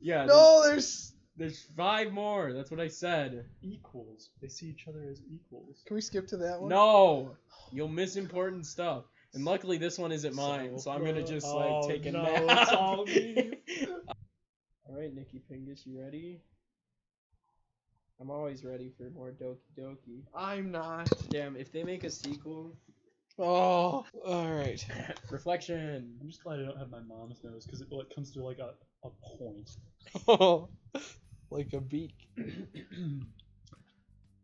Yeah. No, There's 5 more. That's what I said. Equals. They see each other as equals. Can we skip to that one? No, you'll miss important stuff. And luckily, this one isn't mine, so I'm gonna just take a nap. It's all me. All right, NickyPingus, you ready? I'm always ready for more Doki Doki. I'm not. Damn, if they make a sequel. Oh, all right. Reflection. I'm just glad I don't have my mom's nose because it comes to like a point. Oh, like a beak.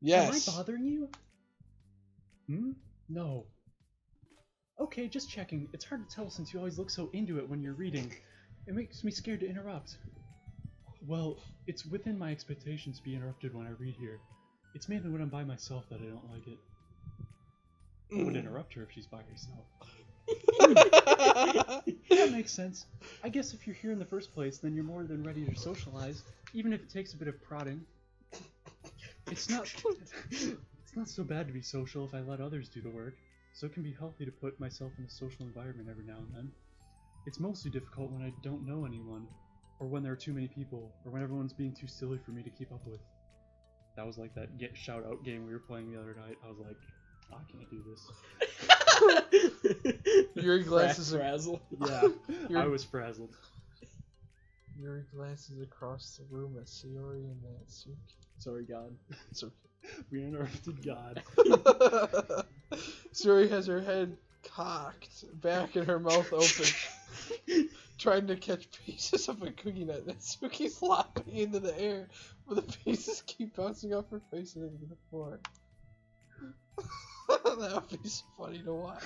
Yes. Am I bothering you? No. Okay, just checking. It's hard to tell since you always look so into it when you're reading. It makes me scared to interrupt. Well, it's within my expectations to be interrupted when I read here. It's mainly when I'm by myself that I don't like it. I would interrupt her if she's by herself. That makes sense. I guess if you're here in the first place, then you're more than ready to socialize, even if it takes a bit of prodding. It's not so bad to be social if I let others do the work, so it can be healthy to put myself in a social environment every now and then. It's mostly difficult when I don't know anyone, or when there are too many people, or when everyone's being too silly for me to keep up with. That was like that shout-out game we were playing the other night. I was like, I can't do this. Your glasses are frazzled. Yeah, I was frazzled. Your glasses across the room at Sayori and Natsuki. Sorry, God. It's okay. We interrupted God. Sayori has her head cocked back and her mouth open, trying to catch pieces of a cookie nut. Natsuki's flopping into the air, but the pieces keep bouncing off her face and into the floor. That would be so funny to watch.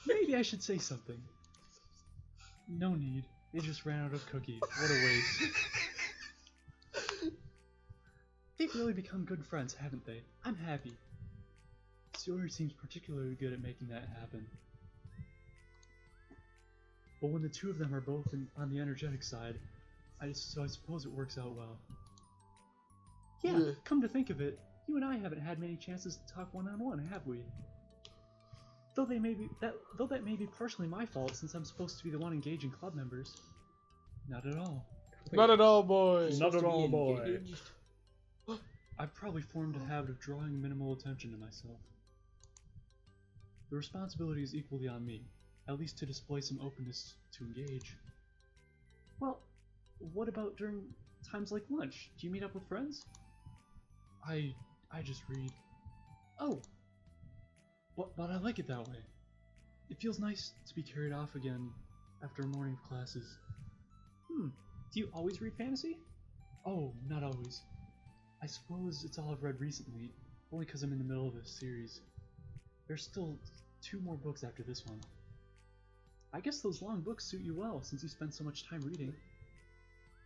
Maybe I should say something. No need. They just ran out of cookie. What a waste. They've really become good friends, haven't they? I'm happy. Sayori seems particularly good at making that happen. But when the two of them are both on the energetic side, I suppose it works out well. Yeah, come to think of it, you and I haven't had many chances to talk one-on-one, have we? Though that may be partially my fault, since I'm supposed to be the one engaging club members. Not at all. Not at all, boys. Not at all, boy. I've probably formed a habit of drawing minimal attention to myself. The responsibility is equally on me, at least to display some openness to engage. Well, what about during times like lunch? Do you meet up with friends? I just read. Oh! But I like it that way. It feels nice to be carried off again after a morning of classes. Do you always read fantasy? Oh, not always. I suppose it's all I've read recently, only because I'm in the middle of a series. There's still 2 more books after this one. I guess those long books suit you well, since you spend so much time reading.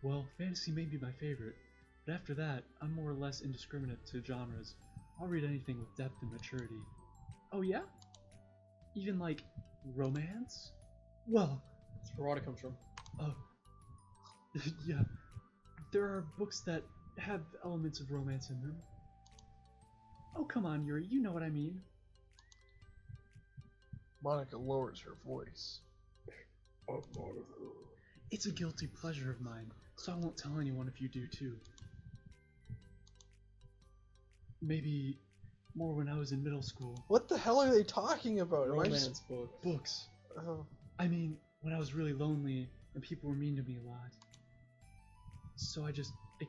Well, fantasy may be my favorite, but after that, I'm more or less indiscriminate to genres. I'll read anything with depth and maturity. Oh yeah? Even like romance? Well, That's where water comes from. yeah. There are books that have elements of romance in them. Oh, come on, Yuri, you know what I mean. Monica lowers her voice. It's a guilty pleasure of mine, so I won't tell anyone if you do too. Maybe more when I was in middle school. What the hell are they talking about? Romance book. Books. Oh. I mean, when I was really lonely and people were mean to me a lot. So it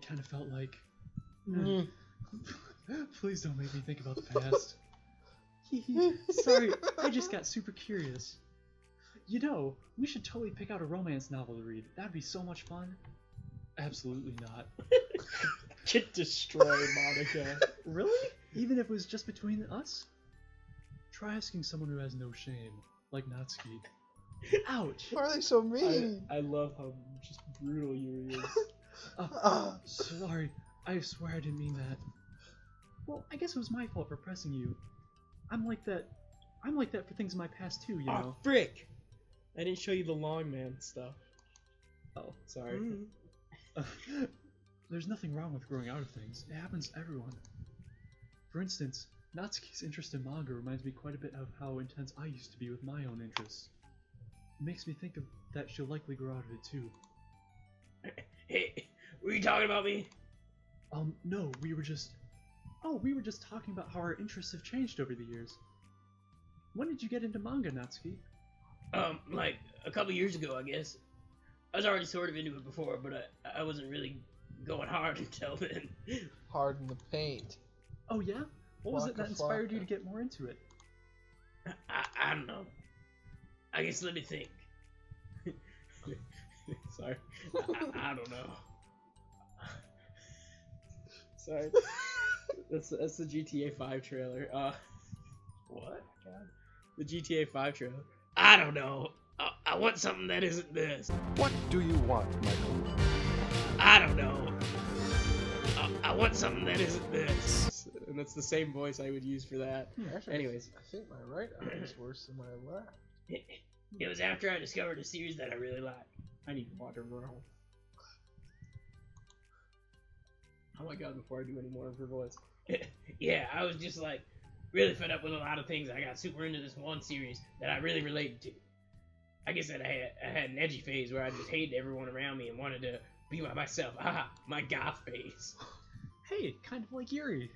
kind of felt like... Please don't make me think about the past. Sorry, I just got super curious. You know, we should totally pick out a romance novel to read. That'd be so much fun. Absolutely not. Get destroyed, Monica. Really? Even if it was just between us? Try asking someone who has no shame, like Natsuki. Ouch! Why are they so mean? I love how just brutal Yuri is. Sorry, I swear I didn't mean that. Well, I guess it was my fault for pressing you. I'm like that for things in my past too, you know. Frick! I didn't show you the long man stuff. Oh, sorry. There's nothing wrong with growing out of things. It happens to everyone. For instance, Natsuki's interest in manga reminds me quite a bit of how intense I used to be with my own interests. It makes me think that she'll likely grow out of it too. Hey, talking about me? No, we were just talking about how our interests have changed over the years. When did you get into manga, Natsuki? Like a couple years ago, I guess. I was already sort of into it before, but I wasn't really going hard until then. Hard in the paint. Oh yeah? What was it that Flocka, inspired you to flocka. get more into it? I don't know. I guess let me think. Sorry. I don't know. Sorry. That's the GTA 5 trailer. What? God. The GTA 5 trailer. I don't know. I want something that isn't this. What do you want, Michael? I don't know. I want something that isn't this. And that's the same voice I would use for that. Actually, Anyways. I think my right eye is worse than my left. It was after I discovered a series that I really liked. I need water, bro. Oh my god, before I do any more of her voice. Yeah, I was just like really fed up with a lot of things. I got super into this one series that I really related to. I guess that I had an edgy phase where I just hated everyone around me and wanted to be by myself. Ah, my goth phase. Hey, kind of like Yuri.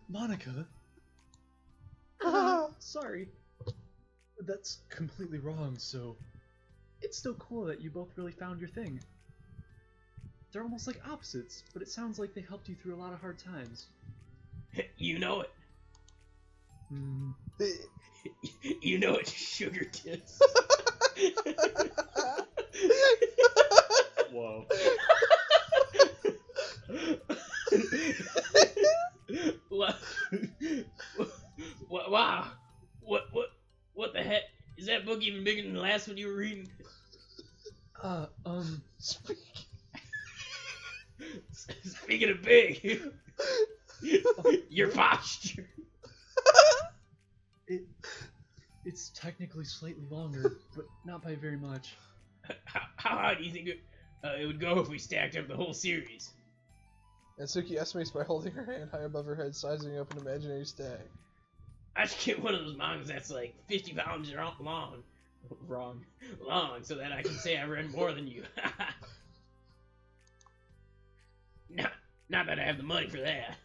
Monica. Sorry. That's completely wrong, so it's still cool that you both really found your thing. They're almost like opposites, but it sounds like they helped you through a lot of hard times. You know it. Hmm. You know it, sugar tits. Whoa. Wow. What the heck? Is that book even bigger than the last one you were reading? Speaking of big, your posture. It's technically slightly longer, but not by very much. How high do you think it would go if we stacked up the whole series? Natsuki estimates by holding her hand high above her head, sizing up an imaginary stack. I should get one of those mangas that's like 50 pounds long. Wrong. Long, so that I can say I read more than you. Not that I have the money for that.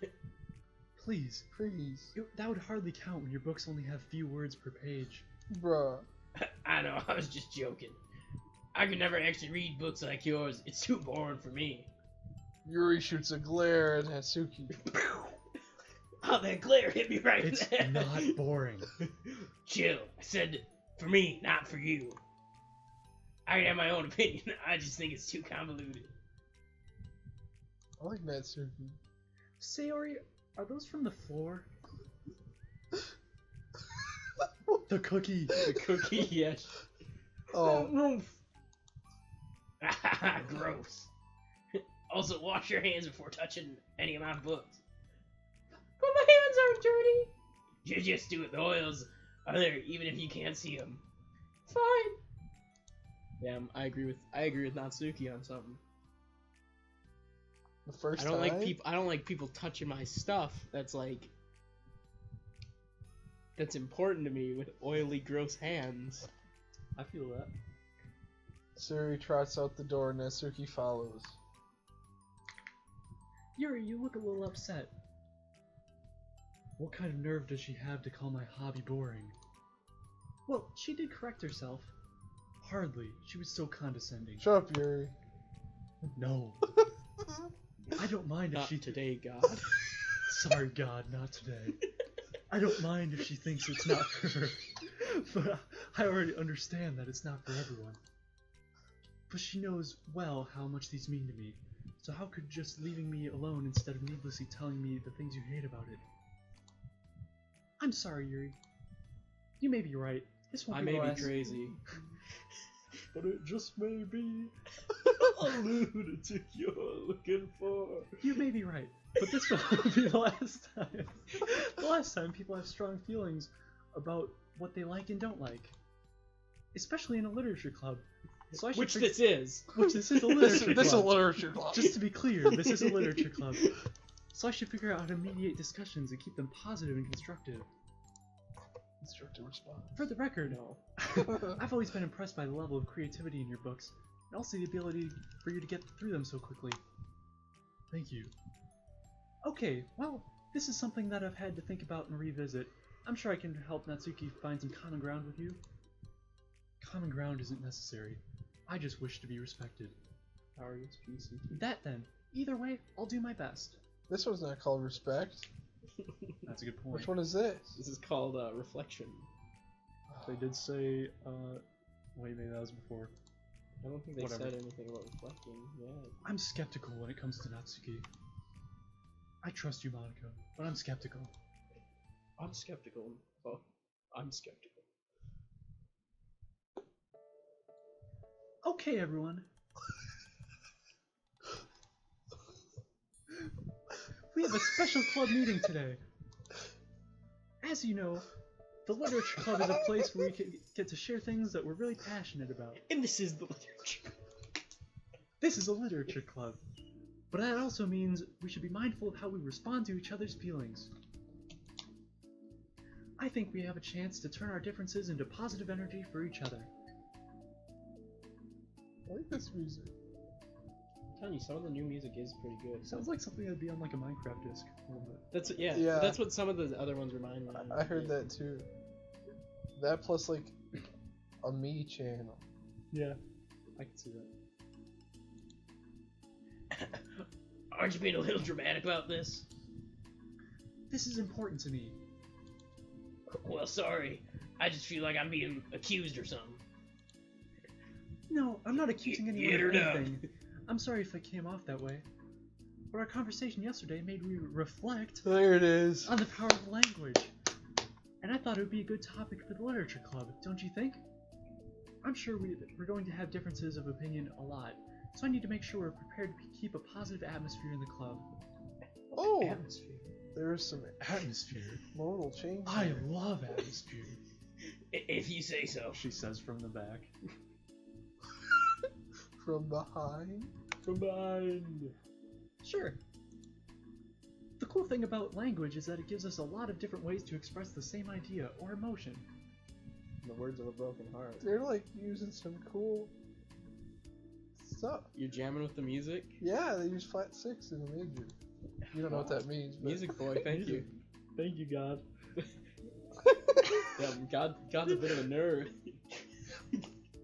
Please. Please. That would hardly count when your books only have few words per page. Bruh. I know, I was just joking. I could never actually read books like yours. It's too boring for me. Yuri shoots a glare at Natsuki. Oh, that glare hit me right It's there. not boring. Chill. I said for me, not for you. I have my own opinion. I just think it's too convoluted. I like Natsuki. Sayori, are those from the floor? The cookie. The cookie, yes. Oh. Gross. Also, wash your hands before touching any of my books. But my hands aren't dirty. You just do it. The oils are there, even if you can't see them. Fine. Damn, I agree with Natsuki on something. The first I don't time? like people touching my stuff that's important to me with oily, gross hands. I feel that. Suri trots out the door, Natsuki follows. Yuri, you look a little upset. What kind of nerve does she have to call my hobby boring? Well, she did correct herself. Hardly. She was so condescending. Shut up, Yuri. No. I don't mind if Not she... today, God. Sorry, God, not today. I don't mind if she thinks it's not for her. But I already understand that it's not for everyone. But she knows well how much these mean to me. So how could just leaving me alone instead of needlessly telling me the things you hate about it? I'm sorry, Yuri. You may be right. This won't I be may the be last. crazy. But it just may be a lunatic you're looking for. You may be right, but this won't be the last time. The last time people have strong feelings about what they like and don't like. Especially in a literature club. So I should Which this is. Which this is a literature club. This is a literature club. Just to be clear, this is a literature club. So I should figure out how to mediate discussions and keep them positive and constructive. Constructive response. For the record, No. I've always been impressed by the level of creativity in your books, and also the ability for you to get through them so quickly. Thank you. Okay, well, this is something that I've had to think about and revisit. I'm sure I can help Natsuki find some common ground with you. Common ground isn't necessary. I just wish to be respected. Power gets peace and peace. That then. Either way, I'll do my best. This one's not called respect. That's a good point. Which one is this? This is called reflection. They did say, wait, maybe that was before. I don't think they Whatever. said anything about reflecting. Yeah. I'm skeptical when it comes to Natsuki. I trust you, Monica, but I'm skeptical. I'm skeptical. Oh, I'm skeptical. Okay, everyone. We have a special club meeting today. As you know, the Literature Club is a place where we can get to share things that we're really passionate about. And this is the literature. This is a literature club. But that also means we should be mindful of how we respond to each other's feelings. I think we have a chance to turn our differences into positive energy for each other. I like this music. I'm telling you, some of the new music is pretty good. Sounds like something that'd be on like a Minecraft disc a little bit. That's Yeah. That's what some of the other ones remind me of. I heard that too. That plus like a me channel. Yeah, I can see that. Aren't you being a little dramatic about this? This is important to me. Well, sorry. I just feel like I'm being accused or something. No, I'm not accusing anyone Get her of done. anything. I'm sorry if it came off that way. But our conversation yesterday made me reflect There it is. on the power of language. And I thought it would be a good topic for the Literature Club, don't you think? I'm sure we're going to have differences of opinion a lot, so I need to make sure we're prepared to keep a positive atmosphere in the club. Oh, Atmosphere. there is some Atmosphere. modal change. I here. love atmosphere, If you say so. she says from the back. From behind. From behind. Sure. The cool thing about language is that it gives us a lot of different ways to express the same idea or emotion. The words of a broken heart. They're like using some cool stuff. You're jamming with the music? Yeah, they use flat six in the major. You don't know what that means, but Music boy, thank you. Thank you, God. Yeah, God's a bit of a nerd.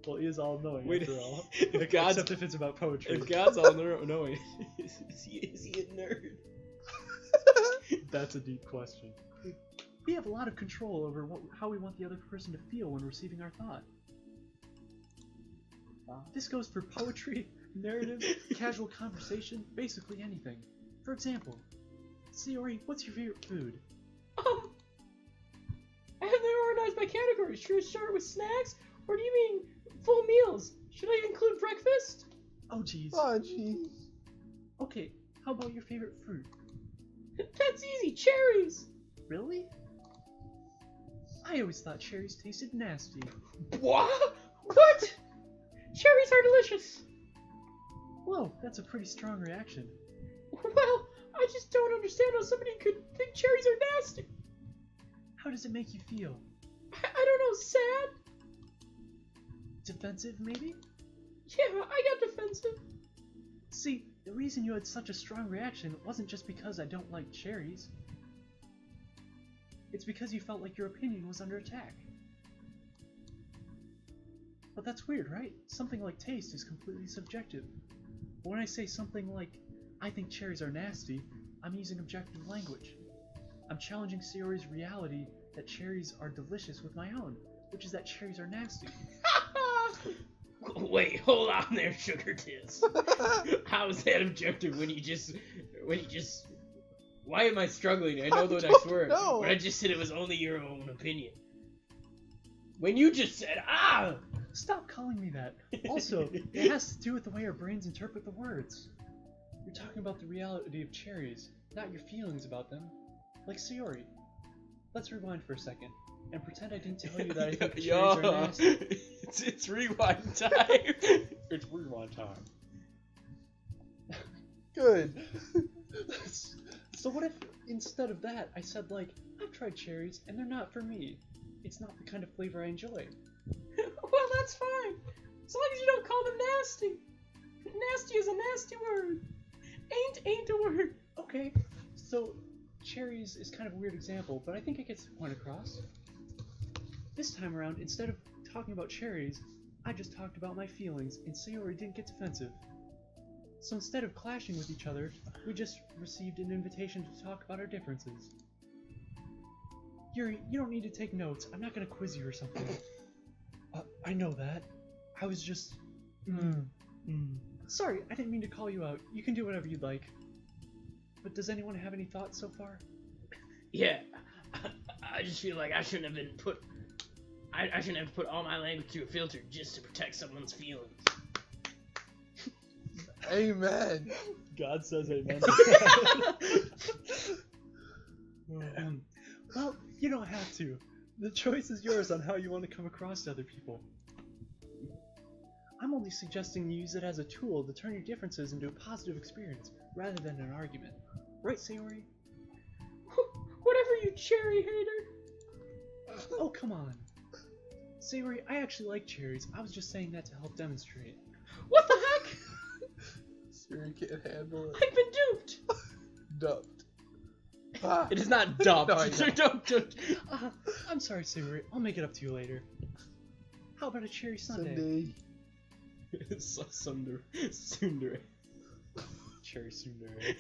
Well, he is all knowing Wait, after all. if God's Except if it's about poetry. if God's all knowing, is he a nerd? That's a deep question. We have a lot of control over how we want the other person to feel when receiving our thought. This goes for poetry, narrative, casual conversation, basically anything. For example, Sayori, what's your favorite food? I have them organized by categories. Should I start with snacks, or do you mean full meals? Should I include breakfast? Oh, jeez. oh jeez. Okay, how about your favorite fruit? That's easy. Cherries. Really? I always thought cherries tasted nasty. What? What? Cherries are delicious. Whoa, that's a pretty strong reaction. Well, I just don't understand how somebody could think cherries are nasty. How does it make you feel? I don't know, sad? Defensive, maybe? Yeah, I got defensive. See, the reason you had such a strong reaction wasn't just because I don't like cherries. It's because you felt like your opinion was under attack. But that's weird, right? Something like taste is completely subjective. But when I say something like, I think cherries are nasty, I'm using objective language. I'm challenging Sayori's reality that cherries are delicious with my own, which is that cherries are nasty. Wait, hold on there, Sugar Tits. How is that objective when you just... Why am I struggling? I know the next word. know. But I just said it was only your own opinion. When you just said, ah! Stop calling me that. Also, it has to do with the way our brains interpret the words. You're talking about the reality of cherries, not your feelings about them. Like Sayori. Let's rewind for a second, and pretend I didn't tell you that I think cherries are nasty. It's rewind time. It's rewind time. Good. So what if, instead of that, I said like, I've tried cherries, and they're not for me. It's not the kind of flavor I enjoy. Well, that's fine. As long as you don't call them nasty. Nasty is a nasty word. Ain't a word. Okay, so cherries is kind of a weird example, but I think it gets the point across. This time around, instead of talking about cherries, I just talked about my feelings, and Sayori didn't get defensive. So instead of clashing with each other, we just received an invitation to talk about our differences. Yuri, you don't need to take notes. I'm not gonna quiz you or something. I know that. I was just... Sorry, I didn't mean to call you out. You can do whatever you'd like. But does anyone have any thoughts so far? Yeah, I just feel like I shouldn't have been put... I shouldn't have to put all my language through a filter just to protect someone's feelings. Amen. God says amen. Well, you don't have to. The choice is yours on how you want to come across to other people. I'm only suggesting you use it as a tool to turn your differences into a positive experience, rather than an argument. Right, Sayori? Whatever, you cherry hater. Oh, come on. Sayori, I actually like cherries. I was just saying that to help demonstrate. What the heck? Siri can't handle it. I've been duped. Dumped. It is not dumped. No, I It's know. dumped. I'm sorry, Sayori. I'll make it up to you later. How about a cherry sundae? Sunday. Sundere. Cherry sundere.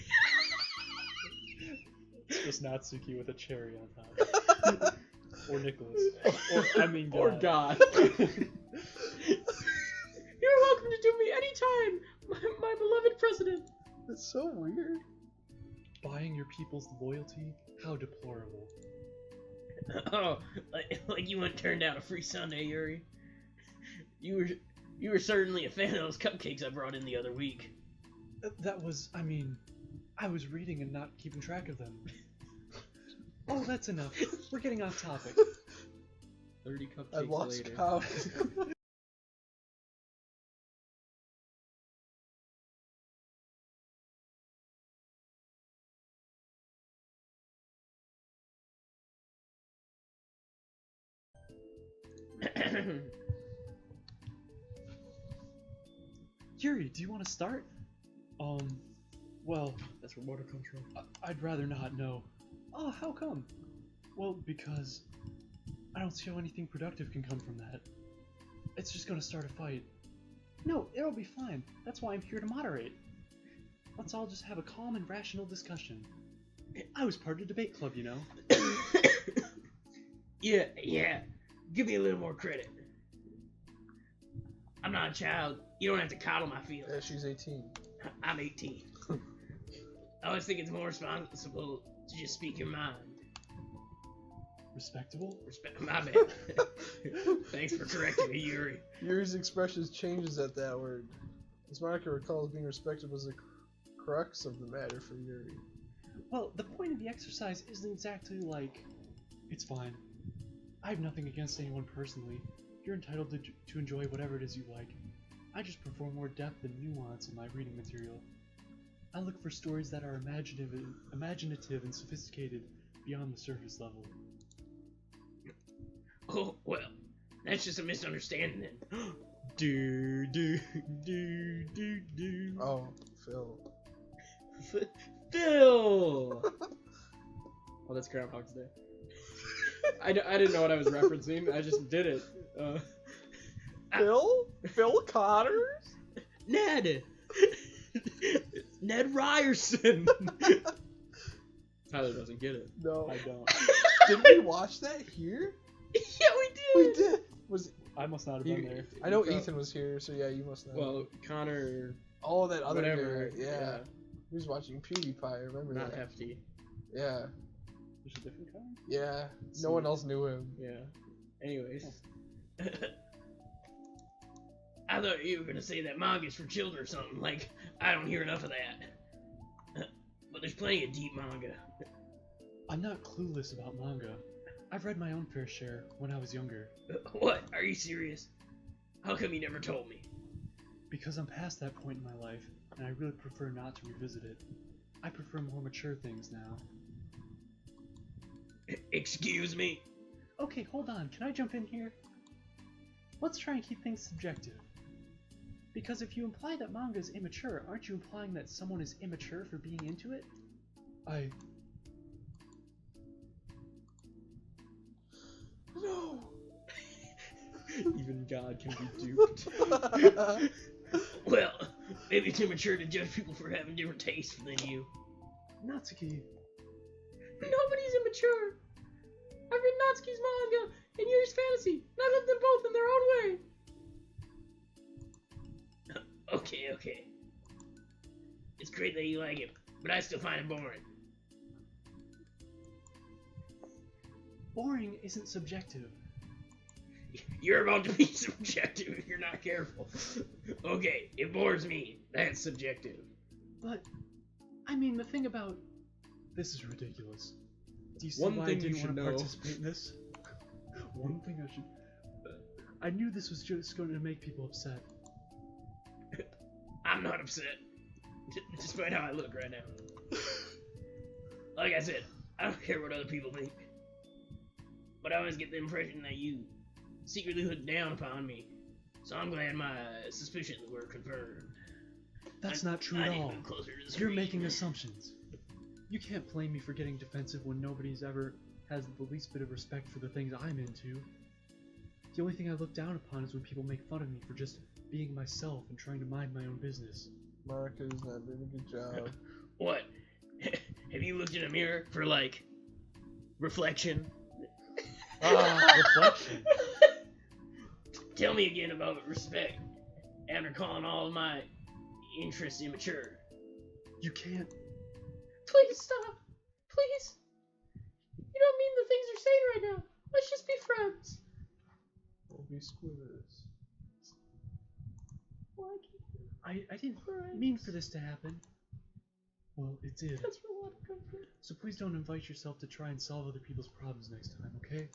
It's just Natsuki with a cherry on top. Or Nicholas. Or, I mean, God. Or God. You're welcome to do me anytime, my beloved president. That's so weird. Buying your people's loyalty? How deplorable. Oh, like you wouldn't turn down a free Sunday, Yuri. You were certainly a fan of those cupcakes I brought in the other week. That was, I mean, I was reading and not keeping track of them. Oh, that's enough. We're getting off topic. 30 cupcakes I lost later. count. Yuri, do you want to start? Well, That's where water comes from. I'd rather not know. Oh, how come? Well, because I don't see how anything productive can come from that. It's just gonna start a fight. No, it'll be fine. That's why I'm here to moderate. Let's all just have a calm and rational discussion. I was part of the debate club, you know. Yeah. Give me a little more credit. I'm not a child. You don't have to coddle my feelings. Yeah, she's 18. I'm 18. I always think it's more responsible to just speak your mind. Respectable? My bad. Thanks for correcting me, Yuri. Yuri's expression changes at that word. As Monica recalls, being respected was the crux of the matter for Yuri. Well, the point of the exercise isn't exactly like... It's fine. I have nothing against anyone personally. You're entitled to enjoy whatever it is you like. I just prefer more depth and nuance in my reading material. I look for stories that are imaginative and sophisticated beyond the surface level. Oh, well, that's just a misunderstanding then. Do. Oh, Phil. Phil! Oh, that's Groundhog's Day. I didn't know what I was referencing. I just did it. Phil? Phil Connors? Ned! Ned Ryerson! Tyler doesn't get it. No. I don't. Did we watch that here? Yeah, we We did. Was I must not have been there. I know Ethan was here, so yeah, you must know. Well, Connor, all that other whatever. guy, yeah. He was watching PewDiePie, I remember Not that. hefty. Yeah. There's a different kind? Yeah. No one else knew him. Yeah. Anyways. I thought you were gonna say that manga's for children or something. Like, I don't hear enough of that. But there's plenty of deep manga. I'm not clueless about manga. I've read my own fair share when I was younger. What? Are you serious? How come you never told me? Because I'm past that point in my life, and I really prefer not to revisit it. I prefer more mature things now. Excuse me? Okay, hold on. Can I jump in here? Let's try and keep things subjective. Because if you imply that manga is immature, aren't you implying that someone is immature for being into it? No. Even God can be duped. Well, maybe it's immature to judge people for having different tastes than you. Natsuki. Nobody's immature. I've read Natsuki's manga and Yuri's fantasy, and I love them both in their own way. Okay. It's great that you like it, but I still find it boring. Boring isn't subjective. You're about to be subjective if you're not careful. Okay, it bores me. That's subjective. But, I mean, the thing about... This is ridiculous. Do you see One why thing I didn't you want to should know. participate in this? One thing I should... I knew this was just going to make people upset. I'm not upset. Despite how I look right now. Like I said, I don't care what other people think. But I always get the impression that you secretly look down upon me. So I'm glad my suspicions were confirmed. That's not true at I need to all. move closer to the You're screen. making assumptions. You can't blame me for getting defensive when nobody's ever has the least bit of respect for the things I'm into. The only thing I look down upon is when people make fun of me for just being myself and trying to mind my own business. Marco's not doing a good job. What? Have you looked in a mirror for, like, reflection? Reflection. Tell me again about respect after calling all of my interests immature. You can't. Please stop. Please. You don't mean the things you're saying right now. Let's just be friends. We'll be squares. Why can't I didn't mean for this to happen. Well, it did. that's where water comes from? So please don't invite yourself to try and solve other people's problems next time, okay?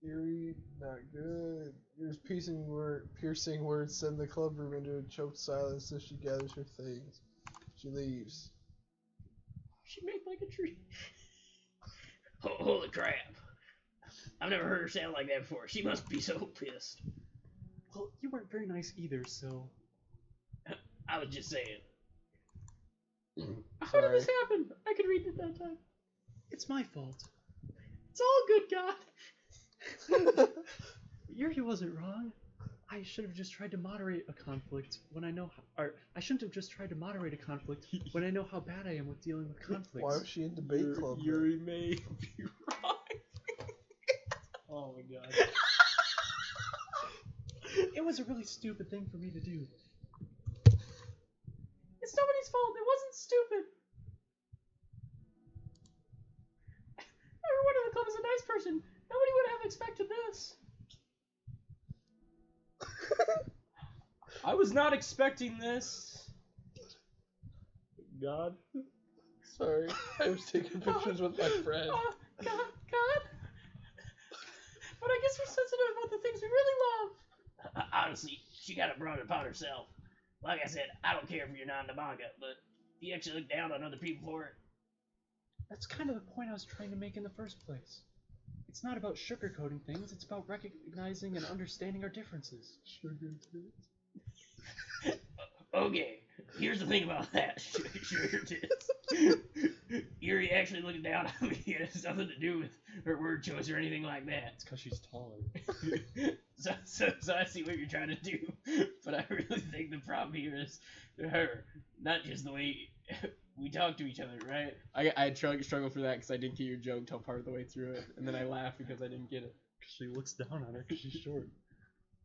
Yuri, not good. Yuri's piercing words send the club room into a choked silence as she gathers her things. She leaves. She made like a tree. Holy crap. I've never heard her sound like that before. She must be so pissed. Well, you weren't very nice either, so... I was just saying. How Sorry. did this happen? I could read it that time. It's my fault. It's all good, God. Yuri wasn't wrong. I should have just tried to moderate a conflict when I know how, or I shouldn't have just tried to moderate a conflict when I know how bad I am with dealing with conflicts. Why was she in debate club? then? Yuri may be wrong. Oh my god. It was a really stupid thing for me to do. It's nobody's fault. It wasn't stupid. Everyone in the club is a nice person. Nobody would have expected this. I was not expecting this. God. Sorry, I was taking pictures with my friend. God. But I guess we're sensitive about the things we really love. Honestly, she got it brought upon herself. Like I said, I don't care if you're not in the manga, but do you actually look down on other people for it? That's kind of the point I was trying to make in the first place. It's not about sugarcoating things, it's about recognizing and understanding our differences. Sugar tits. Okay, here's the thing about that. Sugar tits. Yuri actually looking down on me. It has nothing to do with her word choice or anything like that. It's because she's taller. So I see what you're trying to do, but I really think the problem here is her, not just the way we talk to each other, right? I struggled for that because I didn't get your joke till part of the way through it, and then I laughed because I didn't get it. She looks down on her because she's short.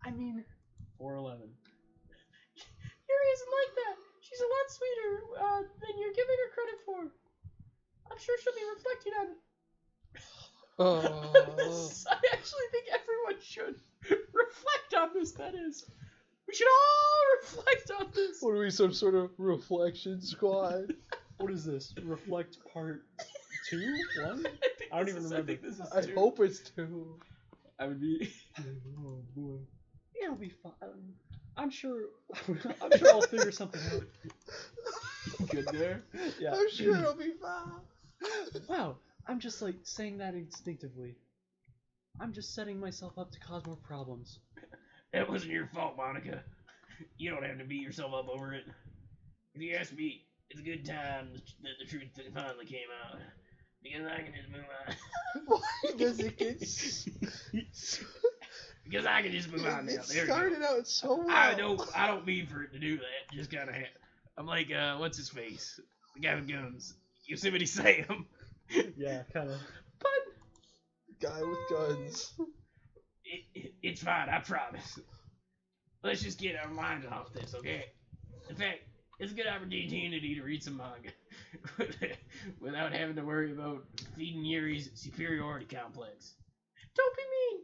I mean, 4'11". Yuri isn't like that. She's a lot sweeter than you're giving her credit for. I'm sure she'll be reflecting on it. I actually think everyone should reflect on this, that is. We should all reflect on this. What are we, some sort of reflection squad? what is this? Reflect part 2? 1? I don't even remember. I think this is I two. hope it's 2. I would be. Oh boy. It'll be fun. I'm sure I'll figure something out. Good there. Yeah. I'm sure it'll be fine. Wow, I'm just like saying that instinctively. I'm just setting myself up to cause more problems. That wasn't your fault, Monica. You don't have to beat yourself up over it. If you ask me, it's a good time that the truth finally came out. Because I can just move on. Why does it get? Because I can just move on now. It There started you go. out so well. I don't mean for it to do that. Just kind of. I'm like, what's his face? The guy with guns. Yosemite Sam. Yeah, kind of. But Guy with guns. it's fine. I promise. Let's just get our minds off this, okay? In fact, it's a good opportunity to read some manga without having to worry about feeding Yuri's superiority complex. Don't be mean.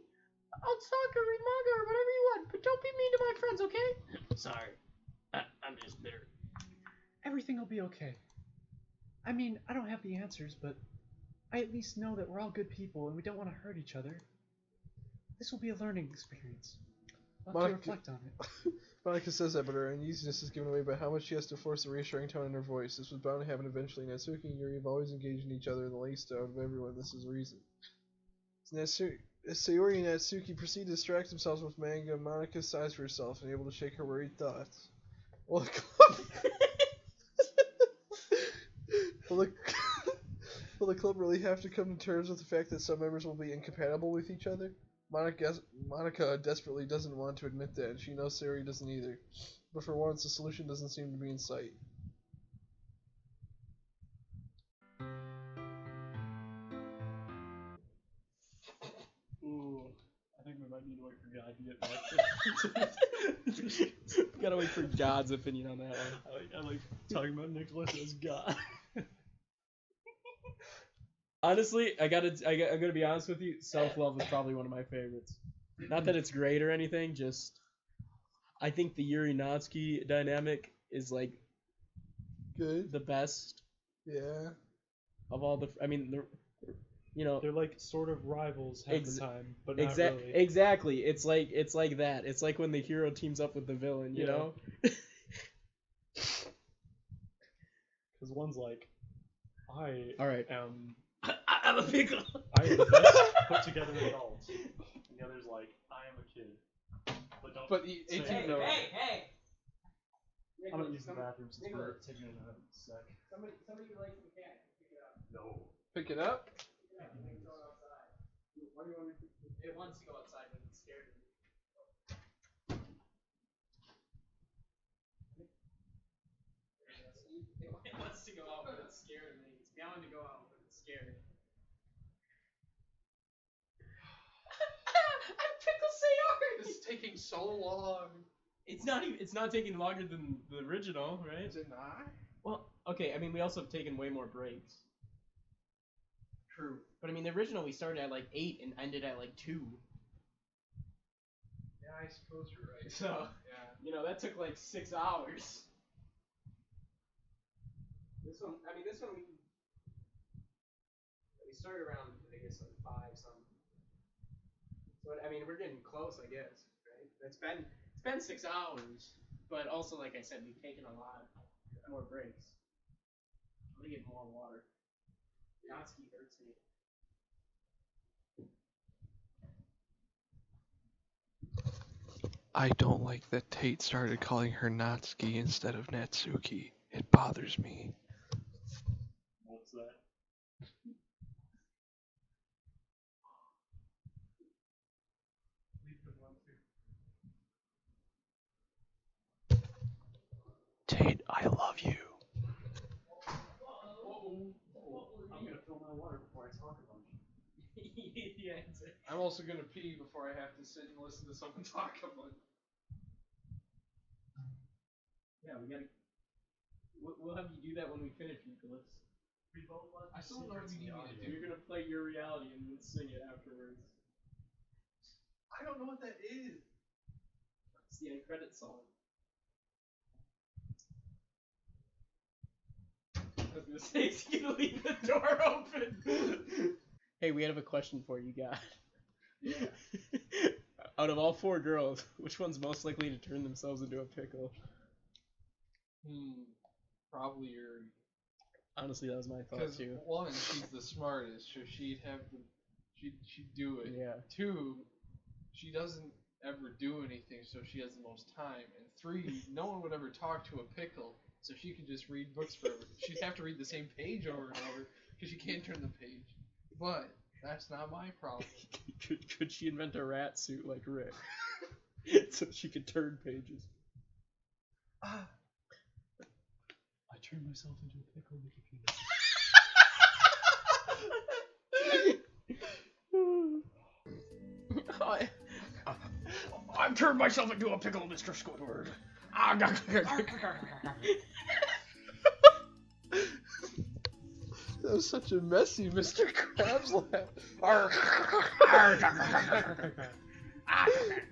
I'll talk or read manga or whatever you want, but don't be mean to my friends, okay? Sorry. I'm just bitter. Everything will be okay. I mean, I don't have the answers, but I at least know that we're all good people and we don't want to hurt each other. This will be a learning experience. I'll have to reflect on it. Monica says that, but her uneasiness is given away by how much she has to force the reassuring tone in her voice. This was bound to happen eventually. Natsuki and Yuri have always engaged in each other in the least out of everyone. This is the reason. Sayori and Natsuki proceed to distract themselves with manga. Monica sighs for herself, unable to shake her worried thoughts. Will the club really have to come to terms with the fact that some members will be incompatible with each other? Monica desperately doesn't want to admit that, and she knows Sayori doesn't either. But for once, the solution doesn't seem to be in sight. Ooh, I think we might need to wait for God to get back. We gotta wait for God's opinion on that one. I like talking about Nicholas as God. Honestly, I'm gonna be honest with you. Self-love is probably one of my favorites. Not that it's great or anything, just I think the Yuri Natsuki dynamic is like Good. the best Yeah. of all the. I mean, They're like sort of rivals half the time, but not really. Exactly. It's like that. It's like when the hero teams up with the villain. You know. Because one's like, I All right. am. I'm a pickle. I am the best put together adult. And the other's like, I am a kid. But don't. But say 18 it. no. Hey! I'm gonna use the bathroom since we're taking a sec. Somebody who likes the cat, pick it up. No. Pick it up. Yeah, throw it outside. Why do you want to? It wants to go outside when it's scared of me. It wants to go out when it's scared of me. It's going to go out when it's scared. I'm Pickle Sayori! This is taking so long. It's not taking longer than the original, right? Is it not? Well, okay. I mean, we also have taken way more breaks. True. But I mean, the original we started at like 8 and ended at like 2. Yeah, I suppose you're right. So, yeah. that took like 6 hours. This one we started around, I guess, like 5 something. So I mean, we're getting close, I guess, right? It's been 6 hours, but also, like I said, we've taken a lot more breaks. I'm gonna get more water. Natsuki hurts me. I don't like that Tate started calling her Natsuki instead of Natsuki. It bothers me. What's that? Tate, I love you. I'm gonna fill my water before I talk about it. Yeah, I'm also gonna pee before I have to sit and listen to someone talk about it. yeah, we gotta. We'll have you do that when we finish, Nicholas. I still don't know what you need me to do. You're gonna play your reality and then sing it afterwards. I don't know what that is. It's the end credit song. I was gonna say, he's gonna leave the door open. Hey, we have a question for you, God. Yeah. Out of all 4 girls, which one's most likely to turn themselves into a pickle? Probably Yuri. Honestly, that was my thought Because too. 1, she's the smartest, so she'd do it. Yeah. 2, she doesn't ever do anything, so she has the most time. And 3, no one would ever talk to a pickle, so she could just read books forever. She'd have to read the same page over and over because she can't turn the page. But that's not my problem. Could she invent a rat suit like Rick? So she could turn pages. I turned myself into a pickle, NickyPingus. I've turned myself into a pickle, Mr. Squidward. That was such a messy Mr. Krabs laugh.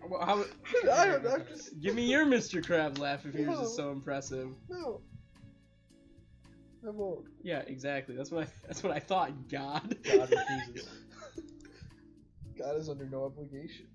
Well, how, I don't know. give me your Mr. Krabs laugh if yours is so impressive. No. I won't. Yeah, exactly. That's what I thought. God. God refuses. God is under no obligation.